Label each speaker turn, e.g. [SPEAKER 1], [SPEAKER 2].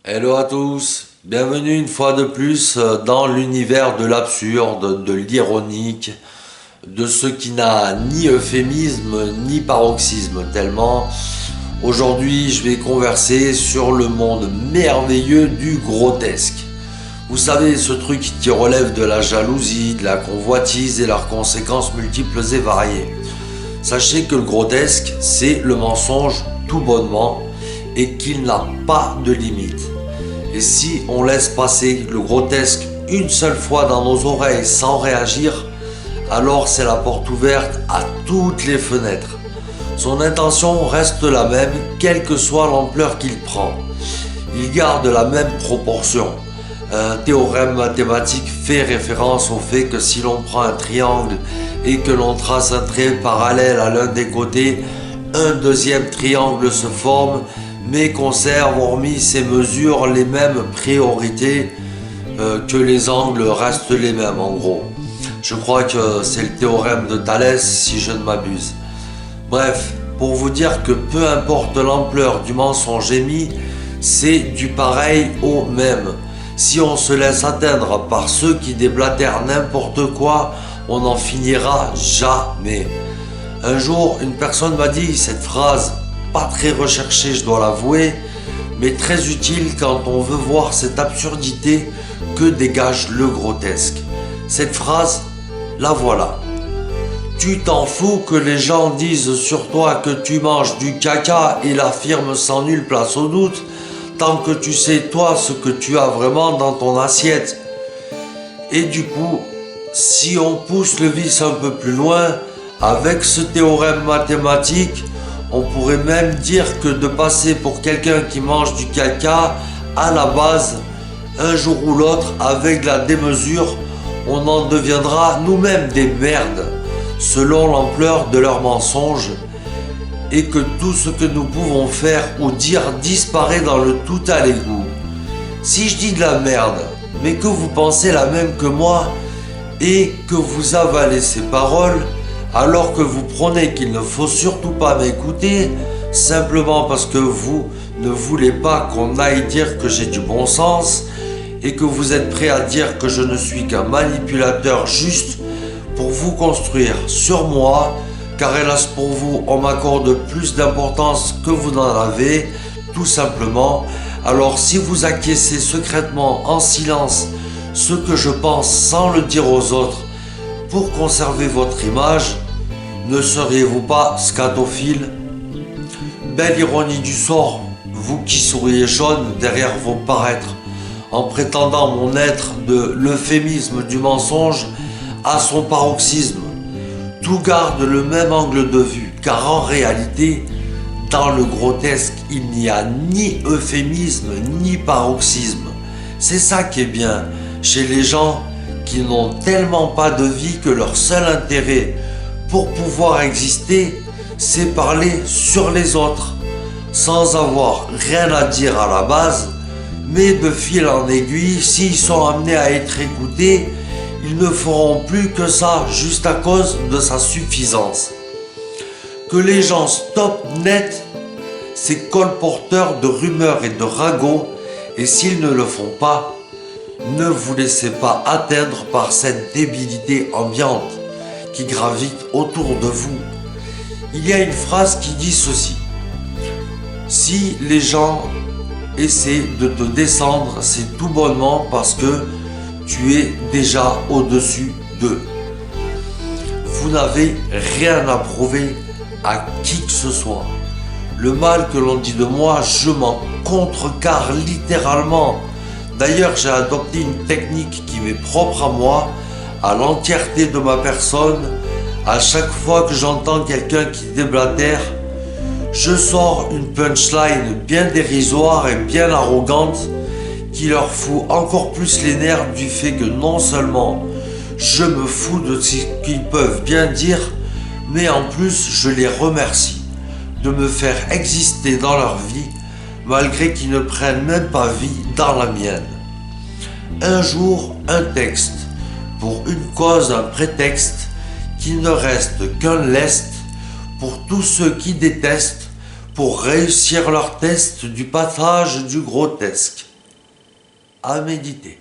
[SPEAKER 1] Hello à tous, bienvenue une fois de plus dans l'univers de l'absurde, de l'ironique, de ce qui n'a ni euphémisme ni paroxysme tellement. Aujourd'hui je vais converser sur le monde merveilleux du grotesque. Vous savez, ce truc qui relève de la jalousie, de la convoitise et leurs conséquences multiples et variées. Sachez que le grotesque, c'est le mensonge tout bonnement et qu'il n'a pas de limite. Et si on laisse passer le grotesque une seule fois dans nos oreilles sans réagir, alors c'est la porte ouverte à toutes les fenêtres. Son intention reste la même, quelle que soit l'ampleur qu'il prend. Il garde la même proportion. Un théorème mathématique fait référence au fait que si l'on prend un triangle et que l'on trace un trait parallèle à l'un des côtés, un deuxième triangle se forme, mais conserve, hormis ces mesures, les mêmes priorités que les angles restent les mêmes en gros. Je crois que c'est le théorème de Thalès si je ne m'abuse. Bref, pour vous dire que peu importe l'ampleur du mensonge émis, c'est du pareil au même. Si on se laisse atteindre par ceux qui déblatèrent n'importe quoi, on n'en finira jamais. Un jour, une personne m'a dit cette phrase, pas très recherchée je dois l'avouer, mais très utile quand on veut voir cette absurdité que dégage le grotesque. Cette phrase, la voilà. Tu t'en fous que les gens disent sur toi que tu manges du caca et l'affirment sans nulle place au doute, tant que tu sais toi ce que tu as vraiment dans ton assiette. Et du coup, si on pousse le vice un peu plus loin, avec ce théorème mathématique, on pourrait même dire que de passer pour quelqu'un qui mange du caca, à la base, un jour ou l'autre, avec la démesure, on en deviendra nous-mêmes des merdes, selon l'ampleur de leurs mensonges, et que tout ce que nous pouvons faire ou dire disparaît dans le tout à l'égout. Si je dis de la merde, mais que vous pensez la même que moi, et que vous avalez ces paroles, alors que vous prenez qu'il ne faut surtout pas m'écouter, simplement parce que vous ne voulez pas qu'on aille dire que j'ai du bon sens, et que vous êtes prêt à dire que je ne suis qu'un manipulateur juste pour vous construire sur moi, car hélas pour vous, on m'accorde plus d'importance que vous n'en avez, tout simplement. Alors si vous acquiescez secrètement en silence ce que je pense sans le dire aux autres, pour conserver votre image, ne seriez-vous pas scatophile? Belle ironie du sort, vous qui souriez jaune derrière vos paraîtres, en prétendant mon être de l'euphémisme du mensonge à son paroxysme. Tout garde le même angle de vue, car en réalité, dans le grotesque, il n'y a ni euphémisme ni paroxysme. C'est ça qui est bien chez les gens qui n'ont tellement pas de vie que leur seul intérêt pour pouvoir exister, c'est parler sur les autres, sans avoir rien à dire à la base, mais de fil en aiguille, s'ils sont amenés à être écoutés, ils ne feront plus que ça juste à cause de sa suffisance. Que les gens stoppent net ces colporteurs de rumeurs et de ragots, et s'ils ne le font pas, ne vous laissez pas atteindre par cette débilité ambiante qui gravite autour de vous. Il y a une phrase qui dit ceci: si les gens essaient de te descendre, c'est tout bonnement parce que tu es déjà au-dessus d'eux. Vous n'avez rien à prouver à qui que ce soit. Le mal que l'on dit de moi, je m'en contrecarre littéralement. D'ailleurs, j'ai adopté une technique qui m'est propre à moi, à l'entièreté de ma personne. À chaque fois que j'entends quelqu'un qui déblatère, je sors une punchline bien dérisoire et bien arrogante qui leur fout encore plus les nerfs du fait que non seulement je me fous de ce qu'ils peuvent bien dire, mais en plus je les remercie de me faire exister dans leur vie malgré qu'ils ne prennent même pas vie dans la mienne. Un jour, un texte, pour une cause, un prétexte, qui ne reste qu'un lest pour tous ceux qui détestent, pour réussir leur test du passage du grotesque. à méditer.